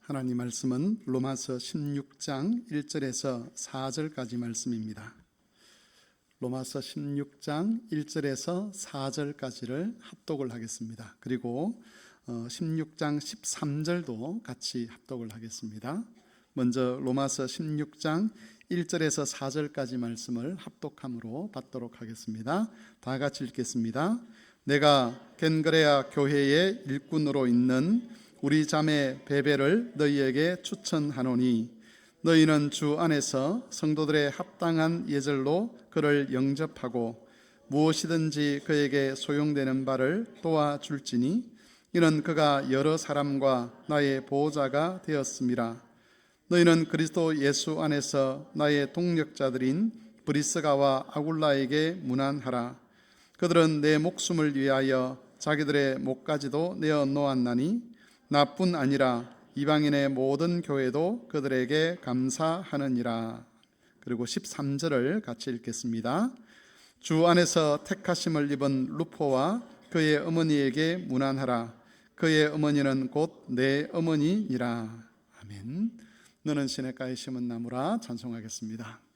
하나님 말씀은 로마서 16장 1절에서 4절까지 말씀입니다. 로마서 16장 1절에서 4절까지를 합독을 하겠습니다. 그리고 16장 13절도 같이 합독을 하겠습니다. 먼저 로마서 16장 1절에서 4절까지 말씀을 합독함으로 받도록 하겠습니다. 다 같이 읽겠습니다. 내가 겐그레아 교회의 일꾼으로 있는 우리 자매 베베를 너희에게 추천하노니 너희는 주 안에서 성도들의 합당한 예절로 그를 영접하고 무엇이든지 그에게 소용되는 바를 도와줄지니 이는 그가 여러 사람과 나의 보호자가 되었음이라. 너희는 그리스도 예수 안에서 나의 동력자들인 브리스가와 아굴라에게 문안하라. 그들은 내 목숨을 위하여 자기들의 목까지도 내어 놓았나니 나뿐 아니라 이방인의 모든 교회도 그들에게 감사하느니라. 그리고 13절을 같이 읽겠습니다. 주 안에서 택하심을 입은 루포와 그의 어머니에게 문안하라. 그의 어머니는 곧 내 어머니니라. 아멘. 너는 시냇가에 심은 나무라. 찬송하겠습니다.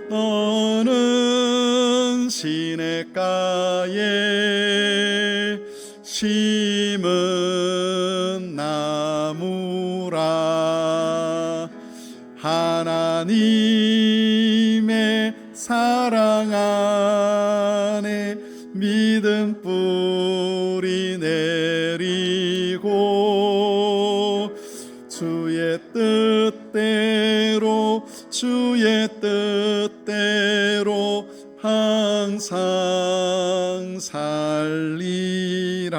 너는 시냇가에 심은 나무라. 하나님의 사랑 안에 믿음 뿌리 내리고 주의 뜻대로 항상 살리라.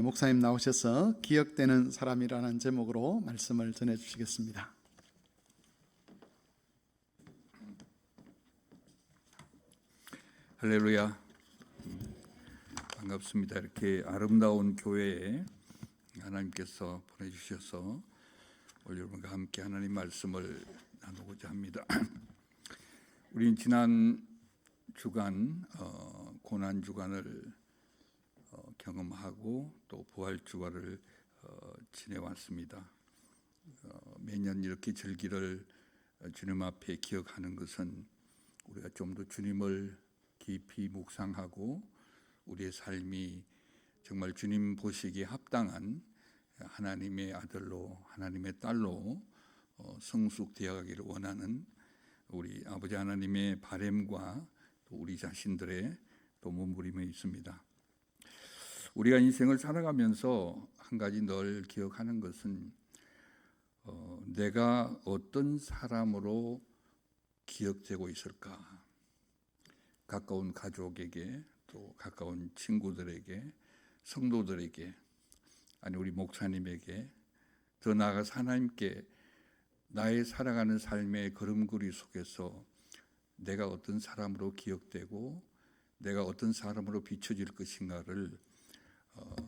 목사님 나오셔서 기억되는 사람이라는 제목으로 말씀을 전해주시겠습니다. 할렐루야. 반갑습니다. 이렇게 아름다운 교회에 하나님께서 보내주셔서 오늘 여러분과 함께 하나님 말씀을 나누고자 합니다. 우리는 지난 주간 고난 주간을 경험하고 또 부활 주간을 지내왔습니다. 매년 이렇게 절기를 주님 앞에 기억하는 것은 우리가 좀 더 주님을 깊이 묵상하고 우리의 삶이 정말 주님 보시기에 합당한 하나님의 아들로 하나님의 딸로 성숙되어 가기를 원하는 우리 아버지 하나님의 바람과 또 우리 자신들의 또 몸부림에 있습니다. 우리가 인생을 살아가면서 한 가지 늘 기억하는 것은 내가 어떤 사람으로 기억되고 있을까? 가까운 가족에게 또 가까운 친구들에게 성도들에게 아니 우리 목사님에게 더 나아가서 하나님께 나의 살아가는 삶의 걸음걸이 속에서 내가 어떤 사람으로 기억되고 내가 어떤 사람으로 비춰질 것인가를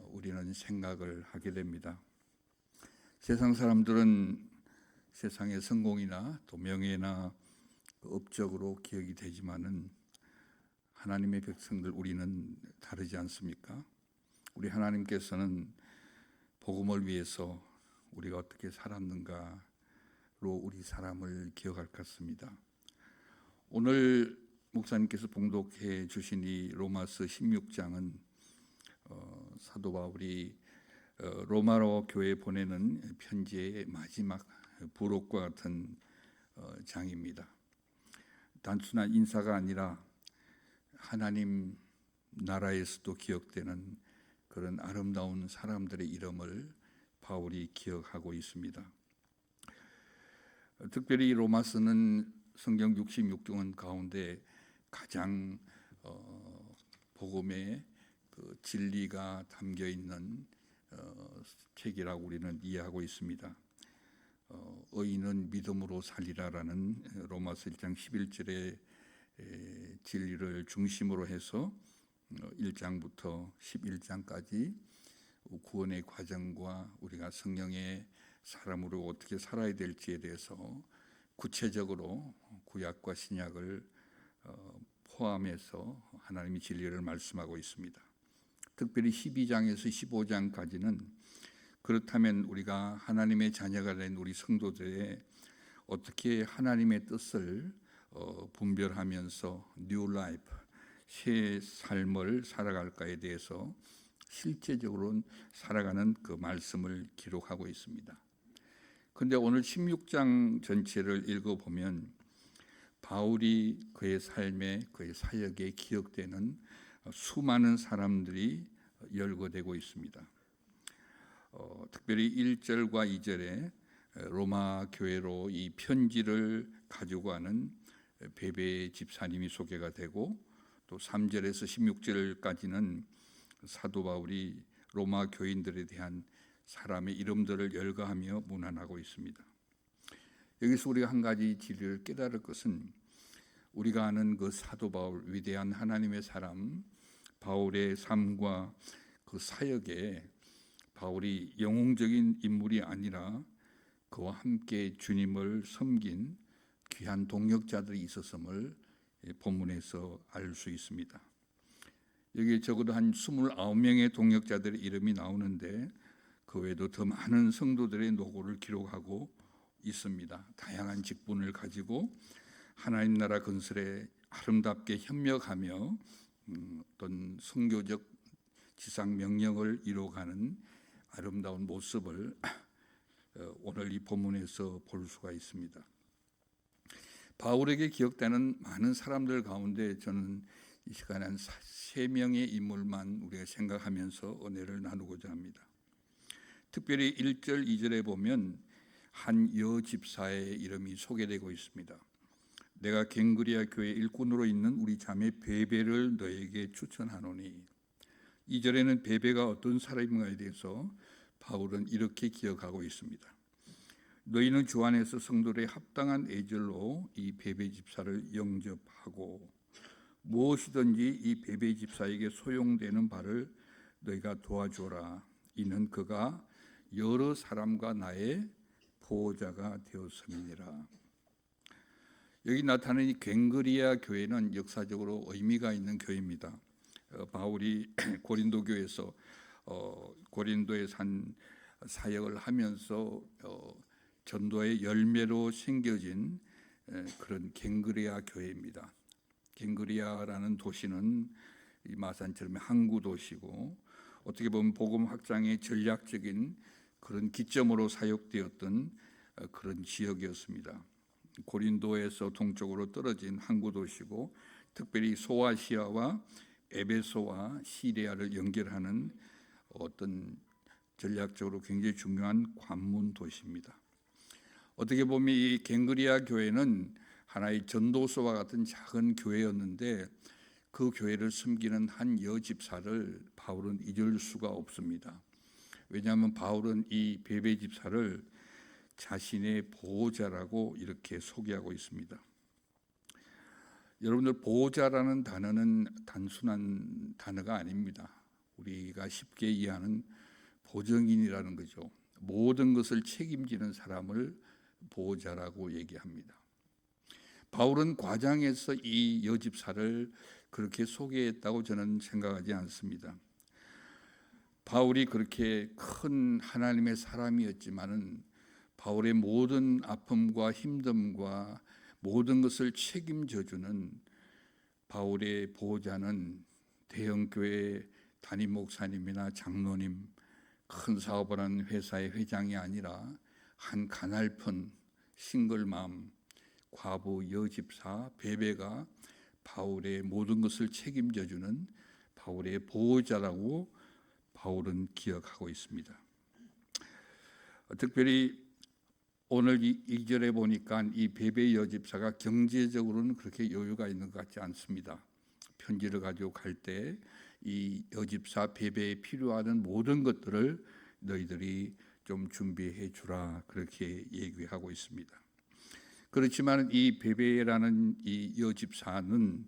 우리는 생각을 하게 됩니다. 세상 사람들은 세상의 성공이나 또 명예나 업적으로 기억이 되지만은 하나님의 백성들 우리는 다르지 않습니까? 우리 하나님께서는 복음을 위해서 우리가 어떻게 살았는가로 우리 사람을 기억할 것 같습니다. 오늘 목사님께서 봉독해 주신 이 로마서 16장은 사도 바울이 로마로 교회에 보내는 편지의 마지막 부록과 같은 장입니다. 단순한 인사가 아니라 하나님 나라에서도 기억되는 그런 아름다운 사람들의 이름을 바울이 기억하고 있습니다. 특별히 로마서는 성경 66권 가운데 가장 복음의 그 진리가 담겨 있는 책이라고 우리는 이해하고 있습니다. 의인은 믿음으로 살리라라는 로마서 1장 11절의 진리를 중심으로 해서 1장부터 11장까지 구원의 과정과 우리가 성령의 사람으로 어떻게 살아야 될지에 대해서 구체적으로 구약과 신약을 포함해서 하나님의 진리를 말씀하고 있습니다. 특별히 12장에서 15장까지는 그렇다면 우리가 하나님의 자녀가 된 우리 성도들의 어떻게 하나님의 뜻을 분별하면서 뉴 라이프, 새 삶을 살아갈까에 대해서 실제적으로 살아가는 그 말씀을 기록하고 있습니다. 그런데 오늘 16장 전체를 읽어보면 바울이 그의 삶에, 그의 사역에 기억되는 수많은 사람들이 열거되고 있습니다. 특별히 1절과 2절에 로마 교회로 이 편지를 가지고 가는 베베 집사님이 소개가 되고, 또 3절에서 16절까지는 사도 바울이 로마 교인들에 대한 사람의 이름들을 열거하며 문안하고 있습니다. 여기서 우리가 한 가지 진리를 깨달을 것은, 우리가 아는 그 사도 바울, 위대한 하나님의 사람 바울의 삶과 그 사역에 바울이 영웅적인 인물이 아니라 그와 함께 주님을 섬긴 귀한 동역자들이 있었음을 본문에서 알 수 있습니다. 여기 적어도 한 29명의 동역자들의 이름이 나오는데 그 외에도 더 많은 성도들의 노고를 기록하고 있습니다. 다양한 직분을 가지고 하나님 나라 건설에 아름답게 협력하며 어떤 선교적 지상 명령을 이루어가는 아름다운 모습을 오늘 이 본문에서 볼 수가 있습니다. 바울에게 기억되는 많은 사람들 가운데 저는 이 시간에 한 3명의 인물만 우리가 생각하면서 은혜를 나누고자 합니다. 특별히 1절, 2절에 보면 한 여집사의 이름이 소개되고 있습니다. 내가 갱그리아 교회 일꾼으로 있는 우리 자매 베베를 너에게 추천하노니. 2절에는 베베가 어떤 사람인가에 대해서 바울은 이렇게 기억하고 있습니다. 너희는 주 안에서 성도들의 합당한 애절로 이 베베 집사를 영접하고 무엇이든지 이 베베 집사에게 소용되는 바를 너희가 도와주라. 이는 그가 여러 사람과 나의 보호자가 되었음이니라. 여기 나타나는 이 갱그리아 교회는 역사적으로 의미가 있는 교회입니다. 바울이 고린도 교회에서 고린도에서 한 사역을 하면서 전도의 열매로 생겨진 그런 갱그리아 교회입니다. 갱그리아라는 도시는 이 마산처럼 항구 도시고, 어떻게 보면 복음 확장의 전략적인 그런 기점으로 사역되었던 그런 지역이었습니다. 고린도에서 동쪽으로 떨어진 항구 도시고, 특별히 소아시아와 에베소와 시리아를 연결하는 어떤 전략적으로 굉장히 중요한 관문 도시입니다. 어떻게 보면 이 갱그리아 교회는 하나의 전도서와 같은 작은 교회였는데 그 교회를 섬기는 한 여집사를 바울은 잊을 수가 없습니다. 왜냐하면 바울은 이 베베 집사를 자신의 보호자라고 이렇게 소개하고 있습니다. 여러분들, 보호자라는 단어는 단순한 단어가 아닙니다. 우리가 쉽게 이해하는 보증인이라는 거죠. 모든 것을 책임지는 사람을 보호자라고 얘기합니다. 바울은 과장해서 이 여집사를 그렇게 소개했다고 저는 생각하지 않습니다. 바울이 그렇게 큰 하나님의 사람이었지만은 바울의 모든 아픔과 힘듦과 모든 것을 책임져주는 바울의 보호자는 대형교회 담임 목사님이나 장로님, 큰 사업을 하는 회사의 회장이 아니라 한 가날픈 싱글맘 과부 여집사 베베가 바울의 모든 것을 책임져주는 바울의 보호자라고 바울은 기억하고 있습니다. 특별히 오늘 이 2절에 보니까 이 베베 여집사가 경제적으로는 그렇게 여유가 있는 것 같지 않습니다. 편지를 가지고 갈 때 이 여집사 베베에 필요한 모든 것들을 너희들이 좀 준비해 주라, 그렇게 얘기하고 있습니다. 그렇지만 이 베베라는 이 여집사는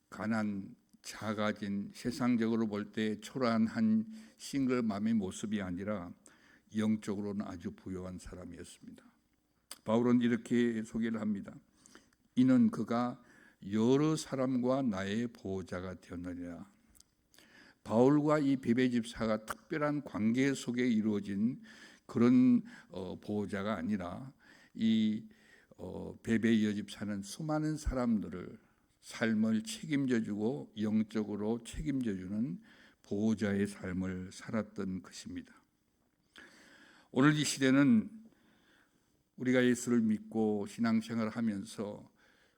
가난 작아진, 세상적으로 볼 때 초라한 한 싱글맘의 모습이 아니라 영적으로는 아주 부유한 사람이었습니다. 바울은 이렇게 소개를 합니다. 이는 그가 여러 사람과 나의 보호자가 되었느니라. 바울과 이 베베 집사가 특별한 관계 속에 이루어진 그런 보호자가 아니라 이 베베 여집사는 수많은 사람들을 삶을 책임져주고 영적으로 책임져주는 보호자의 삶을 살았던 것입니다. 오늘 이 시대는 우리가 예수를 믿고 신앙생활을 하면서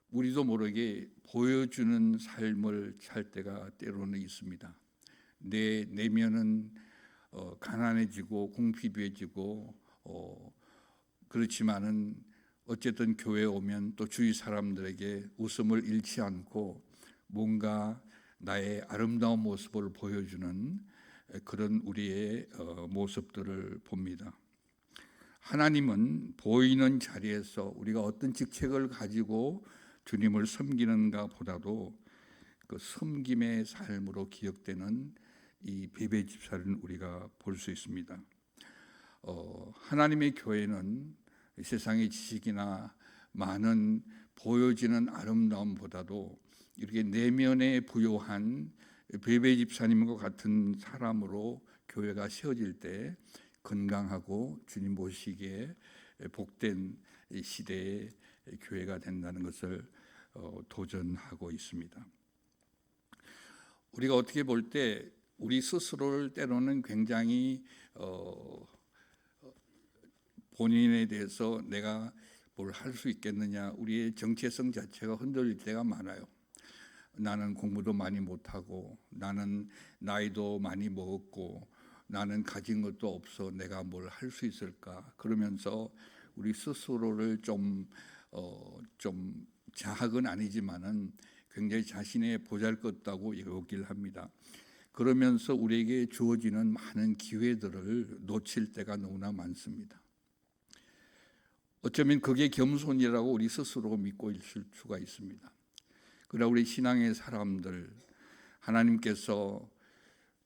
우리도 모르게 보여주는 삶을 살 때가 때로는 있습니다. 내 내면은 가난해지고 궁핍해지고 그렇지만은 어쨌든 교회에 오면 또 주위 사람들에게 웃음을 잃지 않고 뭔가 나의 아름다운 모습을 보여주는 그런 우리의 모습들을 봅니다. 하나님은 보이는 자리에서 우리가 어떤 직책을 가지고 주님을 섬기는가 보다도 그 섬김의 삶으로 기억되는 이 베베 집사를 우리가 볼 수 있습니다. 하나님의 교회는 세상의 지식이나 많은 보여지는 아름다움보다도 이렇게 내면에 부요한 베베 집사님과 같은 사람으로 교회가 세워질 때 건강하고 주님 보시기에 복된 시대의 교회가 된다는 것을 도전하고 있습니다. 우리가 어떻게 볼 때 우리 스스로를 때로는 굉장히 본인에 대해서 내가 뭘 할 수 있겠느냐, 우리의 정체성 자체가 흔들릴 때가 많아요. 나는 공부도 많이 못하고, 나는 나이도 많이 먹었고, 나는 가진 것도 없어, 내가 뭘 할 수 있을까? 그러면서 우리 스스로를 좀 자학은 아니지만은 굉장히 자신의 보잘것없다고 여기를 합니다. 그러면서 우리에게 주어지는 많은 기회들을 놓칠 때가 너무나 많습니다. 어쩌면 그게 겸손이라고 우리 스스로 믿고 있을 수가 있습니다. 그러나 우리 신앙의 사람들, 하나님께서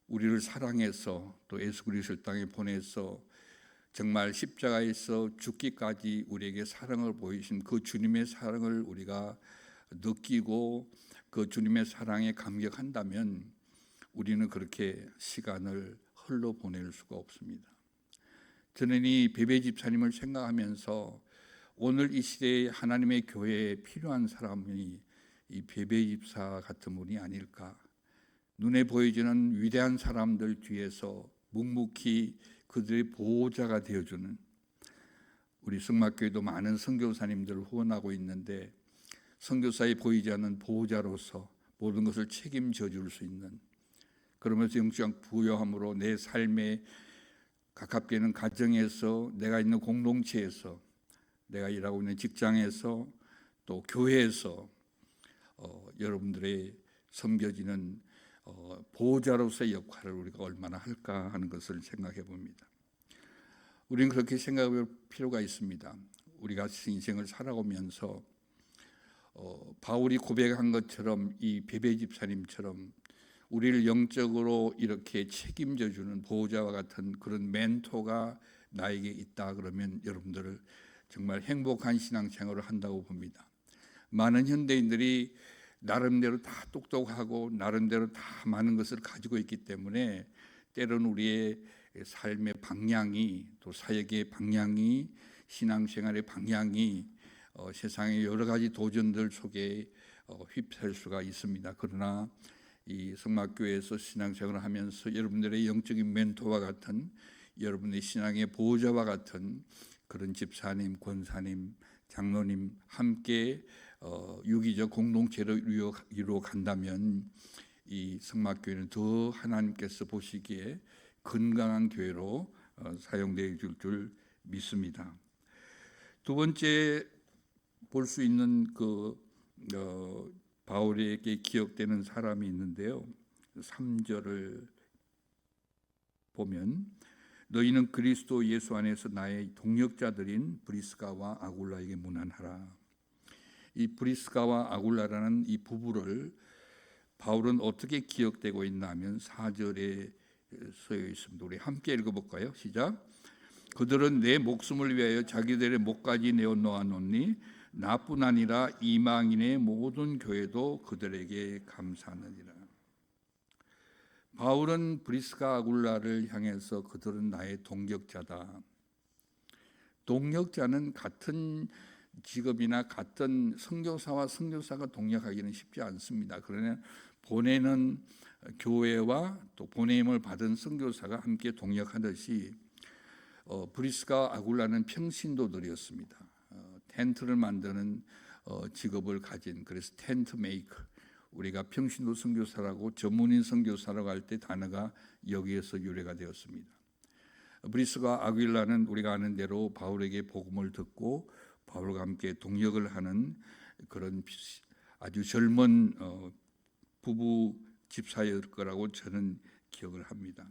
우리를 사랑해서 또 예수 그리스도를 땅에 보내서 정말 십자가에서 죽기까지 우리에게 사랑을 보이신 그 주님의 사랑을 우리가 느끼고 그 주님의 사랑에 감격한다면 우리는 그렇게 시간을 흘러보낼 수가 없습니다. 저는 이 베베 집사님을 생각하면서 오늘 이 시대에 하나님의 교회에 필요한 사람이 이 베베 집사 같은 분이 아닐까. 눈에 보여지는 위대한 사람들 뒤에서 묵묵히 그들의 보호자가 되어주는, 우리 성막교회도 많은 선교사님들을 후원하고 있는데 선교사에 보이지 않는 보호자로서 모든 것을 책임져 줄 수 있는, 그러면서 영적 부요함으로 내 삶에 가깝게는 가정에서, 내가 있는 공동체에서, 내가 일하고 있는 직장에서, 또 교회에서 여러분들의 섬겨지는 보호자로서의 역할을 우리가 얼마나 할까 하는 것을 생각해 봅니다. 우리는 그렇게 생각할 필요가 있습니다. 우리가 인생을 살아오면서 바울이 고백한 것처럼 이 베베 집사님처럼 우리를 영적으로 이렇게 책임져 주는 보호자와 같은 그런 멘토가 나에게 있다 그러면 여러분들을 정말 행복한 신앙생활을 한다고 봅니다. 많은 현대인들이 나름대로 다 똑똑하고 나름대로 다 많은 것을 가지고 있기 때문에 때로는 우리의 삶의 방향이, 또 사역의 방향이, 신앙생활의 방향이 세상의 여러 가지 도전들 속에 휩쓸 수가 있습니다. 그러나 이 성막교회에서 신앙생활을 하면서 여러분들의 영적인 멘토와 같은, 여러분의 신앙의 보호자와 같은 그런 집사님, 권사님, 장로님 함께 유기적 공동체를 이루어 간다면 이 성막교회는 더 하나님께서 보시기에 건강한 교회로 사용되어 줄 믿습니다. 두 번째 볼 수 있는 그 바울에게 기억되는 사람이 있는데요. 3절을 보면 너희는 그리스도 예수 안에서 나의 동역자들인 브리스가와 아굴라에게 문안하라. 이 브리스가와 아굴라라는 이 부부를 바울은 어떻게 기억되고 있나 하면 4절에 쓰여 있습니다. 우리 함께 읽어볼까요? 시작. 그들은 내 목숨을 위하여 자기들의 목까지 내어놓았노니 나뿐 아니라 이방인의 모든 교회도 그들에게 감사하느니라. 바울은 브리스가 아굴라를 향해서 그들은 나의 동역자다. 동역자는 같은 직업이나 같은 선교사와 선교사가 동역하기는 쉽지 않습니다. 그러나 보내는 교회와 또 보냄을 받은 선교사가 함께 동역하듯이 브리스가 아굴라는 평신도들이었습니다. 텐트를 만드는 직업을 가진, 그래서 텐트 메이커, 우리가 평신도 선교사라고 전문인 선교사라고 할 때 단어가 여기에서 유래가 되었습니다. 브리스가 아굴라는 우리가 아는 대로 바울에게 복음을 듣고 바울과 함께 동역을 하는 그런 아주 젊은 부부 집사일 거라고 저는 기억을 합니다.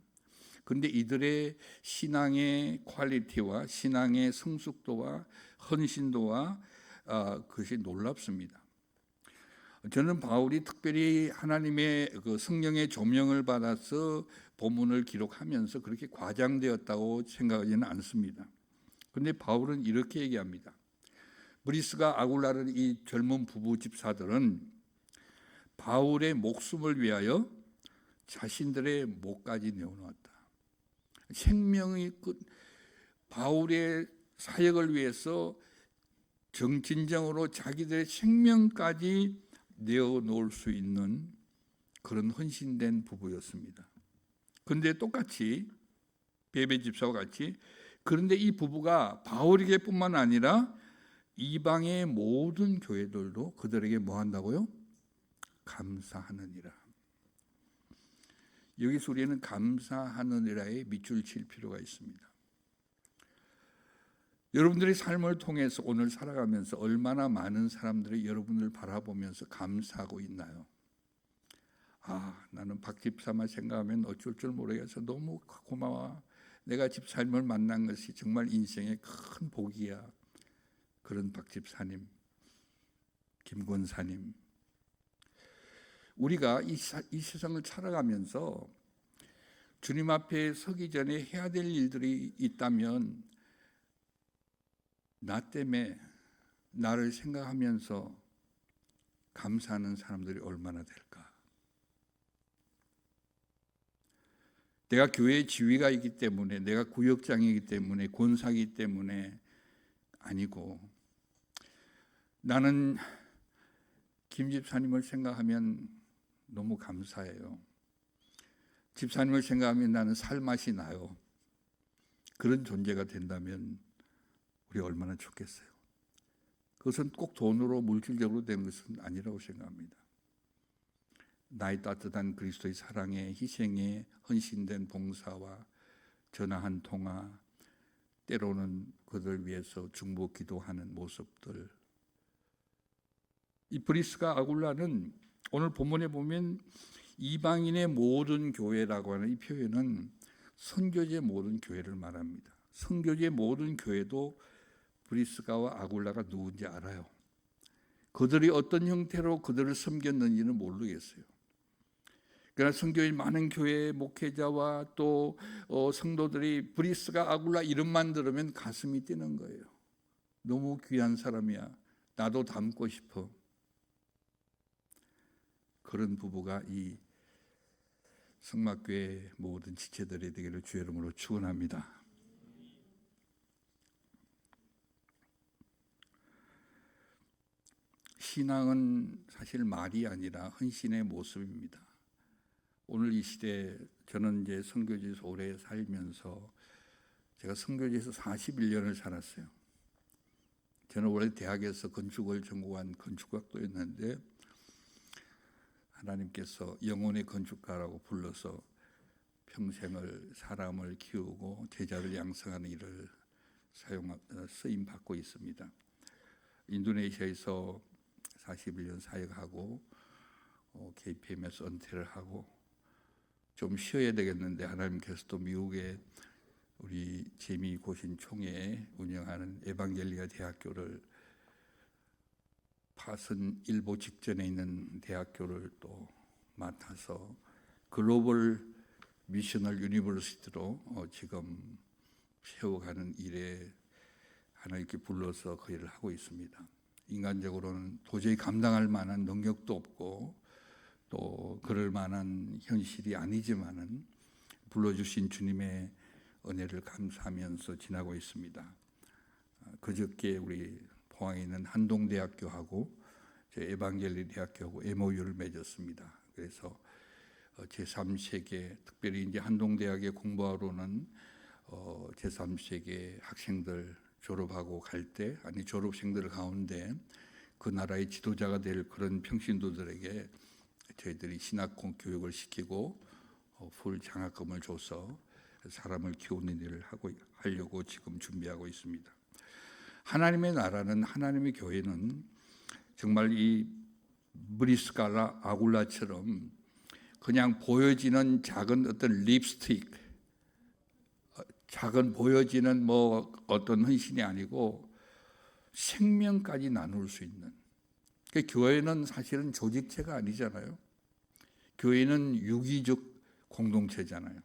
그런데 이들의 신앙의 퀄리티와 신앙의 성숙도와 헌신도와 그것이 놀랍습니다. 저는 바울이 특별히 하나님의 그 성령의 조명을 받아서 본문을 기록하면서 그렇게 과장되었다고 생각하지는 않습니다. 그런데 바울은 이렇게 얘기합니다. 브리스가 아굴라는 이 젊은 부부 집사들은 바울의 목숨을 위하여 자신들의 목까지 내어놓았다. 생명의 끝, 바울의 사역을 위해서 진정으로 자기들의 생명까지 내어놓을 수 있는 그런 헌신된 부부였습니다. 그런데 똑같이 베베 집사와 같이, 그런데 이 부부가 바울에게뿐만 아니라 이방의 모든 교회들도 그들에게 뭐 한다고요? 감사하느니라. 여기서 우리는 감사하느니라에 밑줄 칠 필요가 있습니다. 여러분들의 삶을 통해서 오늘 살아가면서 얼마나 많은 사람들이 여러분을 바라보면서 감사하고 있나요? 나는 박 집사만 생각하면 어쩔 줄 모르겠어. 너무 고마워. 내가 집사님을 만난 것이 정말 인생의 큰 복이야. 그런 박 집사님, 김 권사님. 우리가 이 세상을 살아가면서 주님 앞에 서기 전에 해야 될 일들이 있다면 나 때문에 나를 생각하면서 감사하는 사람들이 얼마나 될까? 내가 교회의 지위가 있기 때문에, 내가 구역장이기 때문에, 권사이기 때문에 아니고, 나는 김 집사님을 생각하면 너무 감사해요. 집사님을 생각하면 나는 살맛이 나요. 그런 존재가 된다면 우리 얼마나 좋겠어요. 그것은 꼭 돈으로 물질적으로 되는 것은 아니라고 생각합니다. 나의 따뜻한 그리스도의 사랑에, 희생에 헌신된 봉사와 전화 한 통화, 때로는 그들 위해서 중보 기도하는 모습들. 이 브리스가 아굴라는 오늘 본문에 보면 이방인의 모든 교회라고 하는 이 표현은 선교지의 모든 교회를 말합니다. 선교지의 모든 교회도 브리스가와 아굴라가 누군지 알아요. 그들이 어떤 형태로 그들을 섬겼는지는 모르겠어요. 그러나 선교의 많은 교회의 목회자와 또 성도들이 브리스가 아굴라 이름만 들으면 가슴이 뛰는 거예요. 너무 귀한 사람이야. 나도 닮고 싶어. 그런 부부가 이 성막교회 모든 지체들이 되기를 주의 이름으로 축원합니다. 신앙은 사실 말이 아니라 헌신의 모습입니다. 오늘 이 시대에 저는 이제 선교지에서 오래 살면서 제가 선교지에서 41년을 살았어요. 저는 원래 대학에서 건축을 전공한 건축학도였는데 하나님께서 영혼의 건축가라고 불러서 평생을 사람을 키우고 제자를 양성하는 일을 쓰임 받고 있습니다. 인도네시아에서 41년 사역하고 KPM에서 은퇴를 하고 좀 쉬어야 되겠는데 하나님께서 또 미국에 우리 재미 고신 총회에 운영하는 에반겔리아 대학교를 파슨 일보 직전에 있는 대학교를 또 맡아서 글로벌 미셔널 유니버시티로 지금 세워가는 일에 하나님께 불러서 그 일을 하고 있습니다. 인간적으로는 도저히 감당할 만한 능력도 없고 또 그럴 만한 현실이 아니지만은 불러주신 주님의 은혜를 감사하면서 지나고 있습니다. 그저께 우리 포항에 있는 한동대학교하고 에반겔리 대학교하고 MOU를 맺었습니다. 그래서 제3세계 특별히 이제 한동대학에 공부하러는 제3세계 학생들 졸업하고 갈 때 아니 졸업생들 가운데 그 나라의 지도자가 될 그런 평신도들에게 저희들이 신학 교육을 시키고 풀 장학금을 줘서 사람을 키우는 일을 하려고 지금 준비하고 있습니다. 하나님의 나라는 하나님의 교회는 정말 이 브리스갈라 아굴라처럼 그냥 보여지는 작은 어떤 립스틱, 작은 보여지는 뭐 어떤 헌신이 아니고 생명까지 나눌 수 있는. 그러니까 교회는 사실은 조직체가 아니잖아요. 교회는 유기적 공동체잖아요.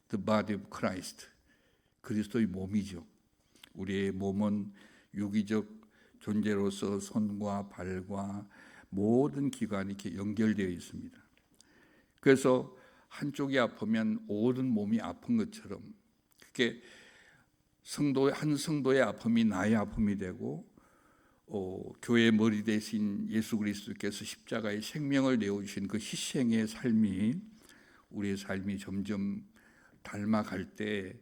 The body of Christ. 그리스도의 몸이죠. 우리의 몸은 유기적 존재로서 손과 발과 모든 기관이 이렇게 연결되어 있습니다. 그래서 한쪽이 아프면 모든 몸이 아픈 것처럼 그게 한 성도의 아픔이 나의 아픔이 되고 교회의 머리 대신 예수 그리스도께서 십자가의 생명을 내어주신 그 희생의 삶이 우리의 삶이 점점 닮아갈 때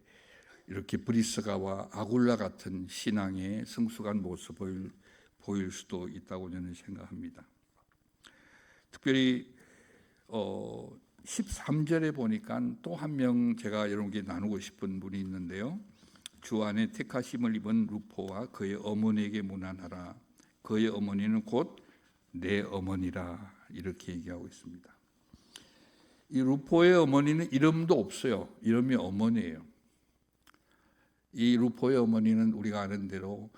이렇게 브리스가와 아굴라 같은 신앙의 성숙한 모습을 보일 수도 있다고 저는 생각합니다. 특별히 13절에 보니까 또 한 명 제가 여러분께 나누고 싶은 분이 있는데요. 주 안에 택하심을 입은 루포와 그의 어머니에게 문안하라. 그의 어머니는 곧 내 어머니라 이렇게 얘기하고 있습니다. 이 루포의 어머니는 이름도 없어요. 이름이 어머니예요. 이 루포의 어머니는 우리가 아는 대로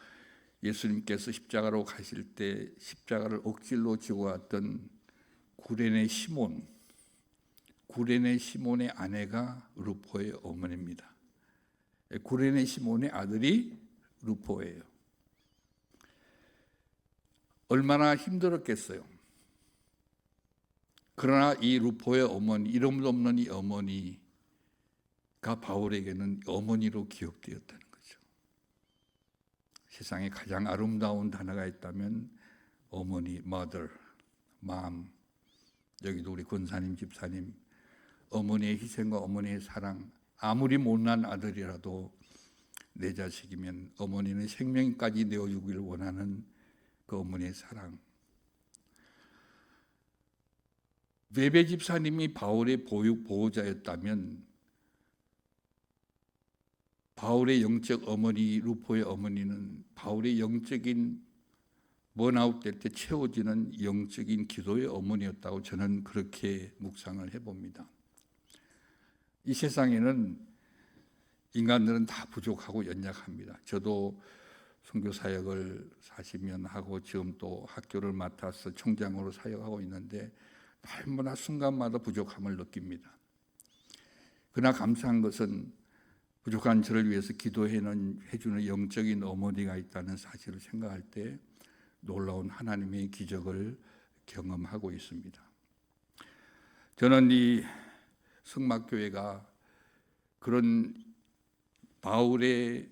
예수님께서 십자가로 가실 때 십자가를 억질로 지고 왔던 구레네 시몬의 아내가 루포의 어머니입니다. 구레네 시몬의 아들이 루포예요. 얼마나 힘들었겠어요. 그러나 이 루포의 어머니, 이름도 없는 이 어머니가 바울에게는 어머니로 기억되었다는 거죠. 세상에 가장 아름다운 단어가 있다면 어머니, mother, mom. 여기도 우리 권사님, 집사님, 어머니의 희생과 어머니의 사랑, 아무리 못난 아들이라도 내 자식이면 어머니는 생명까지 내어주기를 원하는 그 어머니의 사랑. 베베 집사님이 바울의 보호자였다면 바울의 영적 어머니, 루포의 어머니는 바울의 영적인 번아웃 될 때 채워지는 영적인 기도의 어머니였다고 저는 그렇게 묵상을 해봅니다. 이 세상에는 인간들은 다 부족하고 연약합니다. 저도 선교 사역을 40년 하고 지금 또 학교를 맡아서 총장으로 사역하고 있는데 날마다 순간마다 부족함을 느낍니다. 그러나 감사한 것은 부족한 저를 위해서 기도해주는 영적인 어머니가 있다는 사실을 생각할 때 놀라운 하나님의 기적을 경험하고 있습니다. 저는 이 성막교회가 그런 바울의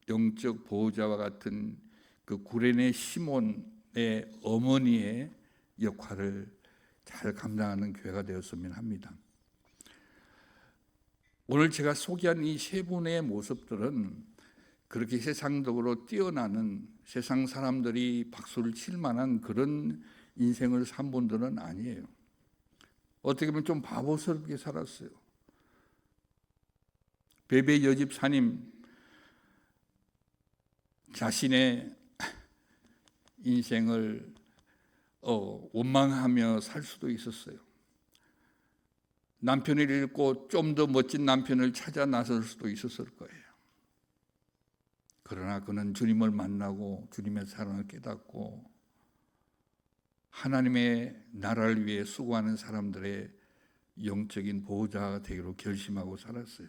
영적 보호자와 같은 그 구레네 시몬의 어머니의 역할을 잘 감당하는 교회가 되었으면 합니다. 오늘 제가 소개한 이 세 분의 모습들은 그렇게 세상적으로 뛰어나는 세상 사람들이 박수를 칠 만한 그런 인생을 산 분들은 아니에요. 어떻게 보면 좀 바보스럽게 살았어요. 베베 여집사님 자신의 인생을 원망하며 살 수도 있었어요. 남편을 잃고 좀 더 멋진 남편을 찾아 나설 수도 있었을 거예요. 그러나 그는 주님을 만나고 주님의 사랑을 깨닫고 하나님의 나라를 위해 수고하는 사람들의 영적인 보호자가 되기로 결심하고 살았어요.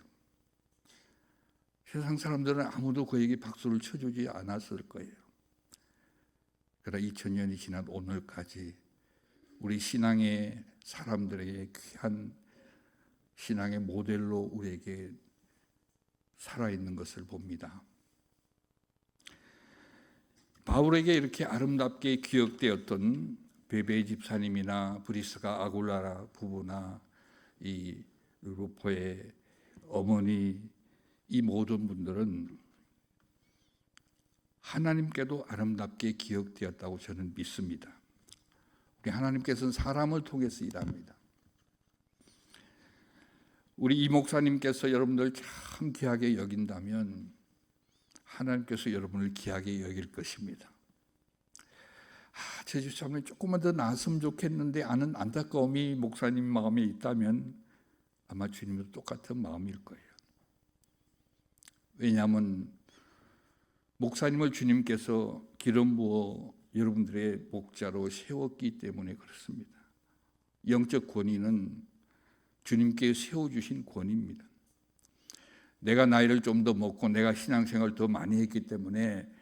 세상 사람들은 아무도 그에게 박수를 쳐주지 않았을 거예요. 그러나 2000년이 지난 오늘까지 우리 신앙의 사람들에게 귀한 신앙의 모델로 우리에게 살아있는 것을 봅니다. 바울에게 이렇게 아름답게 기억되었던 베베 집사님이나 브리스가 아굴라라 부부나 이 루포의 어머니, 이 모든 분들은 하나님께도 아름답게 기억되었다고 저는 믿습니다. 우리 하나님께서는 사람을 통해서 일합니다. 우리 이 목사님께서 여러분들 참 귀하게 여긴다면 하나님께서 여러분을 귀하게 여길 것입니다. 제 집사람이 조금만 더 나았으면 좋겠는데 하는 안타까움이 목사님 마음에 있다면 아마 주님도 똑같은 마음일 거예요. 왜냐하면 목사님을 주님께서 기름 부어 여러분들의 목자로 세웠기 때문에 그렇습니다. 영적 권위는 주님께 세워주신 권위입니다. 내가 나이를 좀 더 먹고 내가 신앙생활을 더 많이 했기 때문에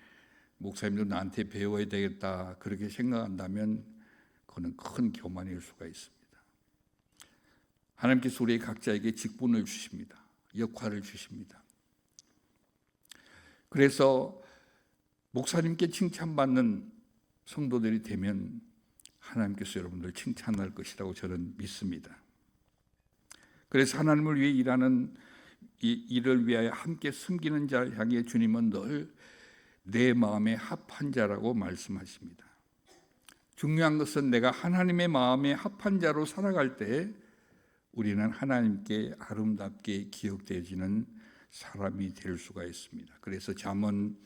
목사님도 나한테 배워야 되겠다 그렇게 생각한다면 그거는 큰 교만일 수가 있습니다. 하나님께서 우리 각자에게 직분을 주십니다. 역할을 주십니다. 그래서 목사님께 칭찬받는 성도들이 되면 하나님께서 여러분들 칭찬할 것이라고 저는 믿습니다. 그래서 하나님을 위해 일하는 이 일을 위하여 함께 섬기는 자를 향해 주님은 늘 내 마음에 합한 자라고 말씀하십니다. 중요한 것은 내가 하나님의 마음에 합한 자로 살아갈 때 우리는 하나님께 아름답게 기억되어지는 사람이 될 수가 있습니다. 그래서 잠언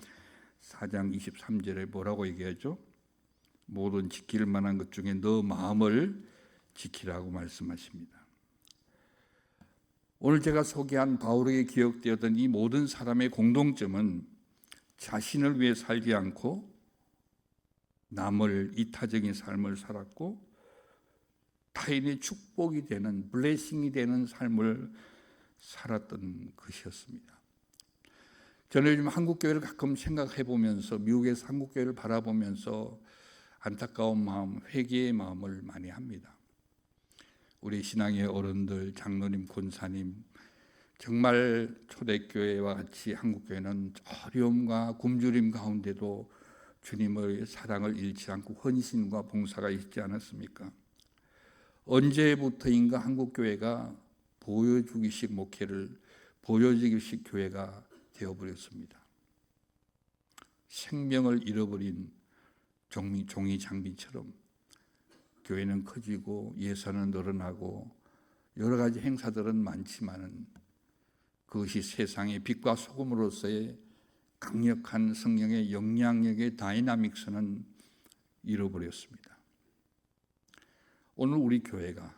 4장 23절에 뭐라고 얘기하죠? 모든 지킬 만한 것 중에 너 마음을 지키라고 말씀하십니다. 오늘 제가 소개한 바울에게 기억되었던 이 모든 사람의 공동점은 자신을 위해 살지 않고 남을 이타적인 삶을 살았고 타인의 축복이 되는 블레싱이 되는 삶을 살았던 것이었습니다. 저는 요즘 한국교회를 가끔 생각해 보면서 미국에서 한국교회를 바라보면서 안타까운 마음, 회개의 마음을 많이 합니다. 우리 신앙의 어른들, 장로님, 권사님 정말 초대교회와 같이 한국교회는 어려움과 굶주림 가운데도 주님의 사랑을 잃지 않고 헌신과 봉사가 있지 않았습니까? 언제부터인가 한국교회가 보여주기식 목회를 보여주기식 교회가 되어버렸습니다. 생명을 잃어버린 종이 장비처럼 교회는 커지고 예산은 늘어나고 여러 가지 행사들은 많지만은 그것이 세상의 빛과 소금으로서의 강력한 성령의 영향력의 다이나믹스는 잃어버렸습니다. 오늘 우리 교회가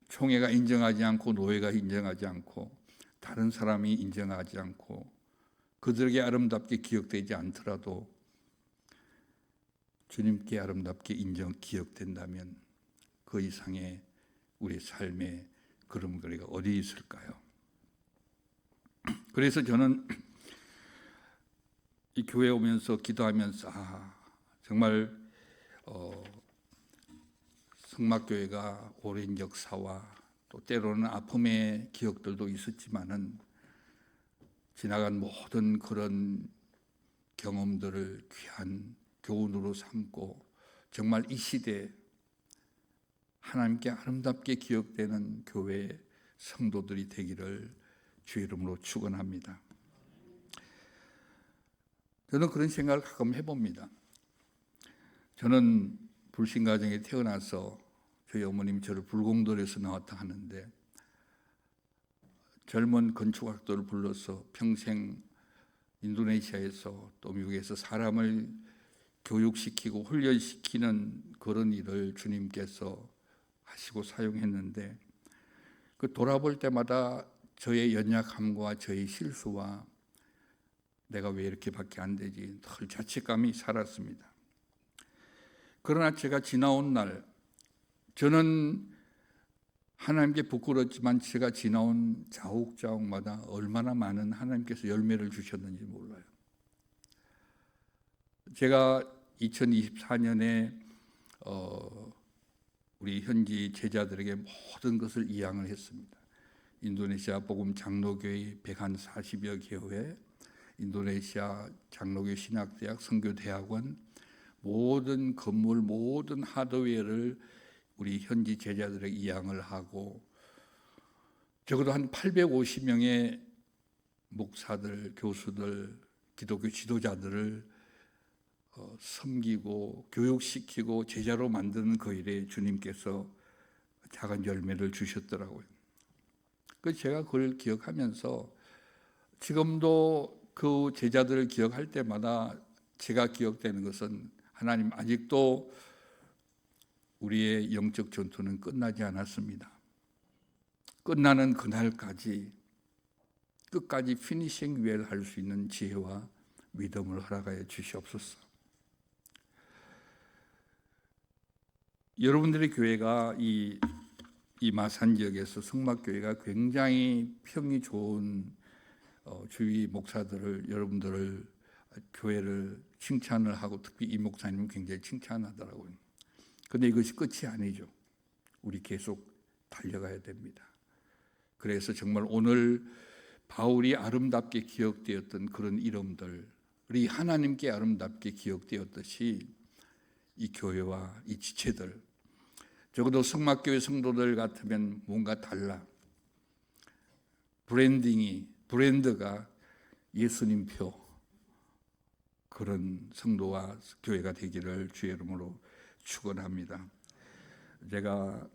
총회가 인정하지 않고 노예가 인정하지 않고 다른 사람이 인정하지 않고 그들에게 아름답게 기억되지 않더라도 주님께 아름답게 기억된다면 그 이상의 우리 삶의 그림거리가 어디 있을까요? 그래서 저는 이 교회에 오면서 기도하면서 정말 성막교회가 오랜 역사와 또 때로는 아픔의 기억들도 있었지만은 지나간 모든 그런 경험들을 귀한 교훈으로 삼고 정말 이 시대에 하나님께 아름답게 기억되는 교회 성도들이 되기를 주의 이름으로 축원합니다. 저는 그런 생각을 가끔 해봅니다. 저는 불신 가정에 태어나서 저희 어머님이 저를 불공돌에서 나왔다 하는데 젊은 건축학도를 불러서 평생 인도네시아에서 또 미국에서 사람을 교육시키고 훈련시키는 그런 일을 주님께서 하시고 사용했는데 그 돌아볼 때마다 저의 연약함과 저의 실수와 내가 왜 이렇게밖에 안 되지 늘 자책감이 살았습니다. 그러나 제가 지나온 날, 저는 하나님께 부끄럽지만 제가 지나온 자욱자욱마다 얼마나 많은 하나님께서 열매를 주셨는지 몰라요. 제가 2024년에 우리 현지 제자들에게 모든 것을 이양을 했습니다. 인도네시아 복음 장로교회 140여 교회, 인도네시아 장로교 신학대학 선교대학원, 모든 건물, 모든 하드웨어를 우리 현지 제자들에게 이양을 하고, 적어도 한 850명의 목사들, 교수들, 기독교 지도자들을 섬기고 교육시키고 제자로 만드는 그 일에 주님께서 작은 열매를 주셨더라고요. 그 제가 그걸 기억하면서 지금도 그 제자들을 기억할 때마다 제가 기억되는 것은, 하나님 아직도 우리의 영적 전투는 끝나지 않았습니다. 끝나는 그날까지 끝까지 피니싱 웰 할 수 있는 지혜와 믿음을 허락하여 주시옵소서. 여러분들의 교회가 이 마산 지역에서 성막교회가 굉장히 평이 좋은 주위 목사들을, 여러분들을, 교회를 칭찬을 하고, 특히 이 목사님은 굉장히 칭찬하더라고요. 그런데 이것이 끝이 아니죠. 우리 계속 달려가야 됩니다. 그래서 정말 오늘 바울이 아름답게 기억되었던 그런 이름들이 하나님께 아름답게 기억되었듯이 이 교회와 이 지체들, 적어도 성막교회 성도들 같으면 뭔가 달라. 브랜드가 예수님표, 그런 성도와 교회가 되기를 주의 이름으로 축원합니다. 제가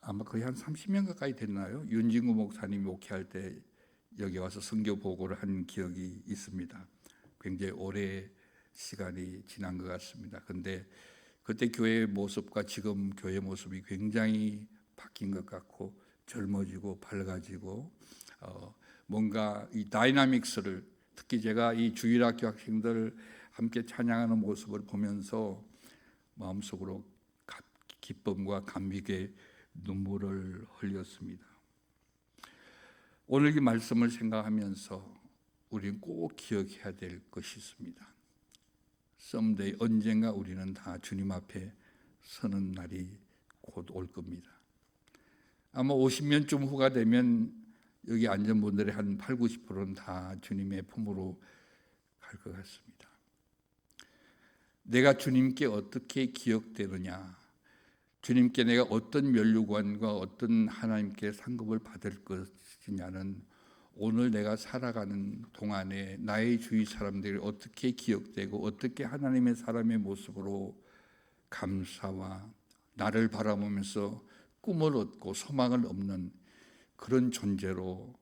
아마 거의 한 30년 가까이 됐나요? 윤진구 목사님이 목회할 때 여기 와서 선교 보고를 한 기억이 있습니다. 굉장히 오래 시간이 지난 것 같습니다. 그런데 그때 교회의 모습과 지금 교회 모습이 굉장히 바뀐 것 같고, 젊어지고 밝아지고, 뭔가 이 다이나믹스를, 특히 제가 이 주일학교 학생들 함께 찬양하는 모습을 보면서 마음속으로 기쁨과 감격의 눈물을 흘렸습니다. 오늘 이 말씀을 생각하면서 우리는 꼭 기억해야 될 것이 있습니다. someday, 언젠가 우리는 다 주님 앞에 서는 날이 곧 올 겁니다. 아마 50년쯤 후가 되면 여기 앉은 분들의 한 8, 90%는 다 주님의 품으로 갈 것 같습니다. 내가 주님께 어떻게 기억되느냐, 주님께 내가 어떤 면류관과 어떤 하나님께 상급을 받을 것이냐는 오늘 내가 살아가는 동안에 나의 주위 사람들이 어떻게 기억되고 어떻게 하나님의 사람의 모습으로 감사와 나를 바라보면서 꿈을 얻고 소망을 얻는 그런 존재로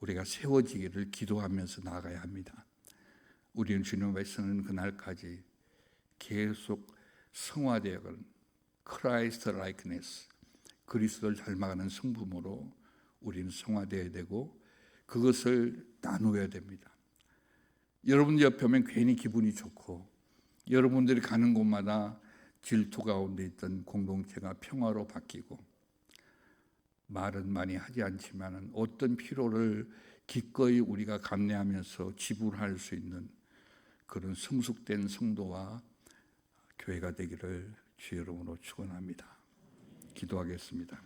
우리가 세워지기를 기도하면서 나아가야 합니다. 우리는 주님 앞에 서는 그날까지 계속 성화되어가는 크라이스트 라이크네스, 그리스도를 닮아가는 성품으로 우리는 성화되어야 되고, 그것을 나누어야 됩니다. 여러분 옆에 오면 괜히 기분이 좋고, 여러분들이 가는 곳마다 질투 가운데 있던 공동체가 평화로 바뀌고, 말은 많이 하지 않지만 어떤 필요를 기꺼이 우리가 감내하면서 지불할 수 있는 그런 성숙된 성도와 교회가 되기를 주의 이름으로 축원합니다. 기도하겠습니다.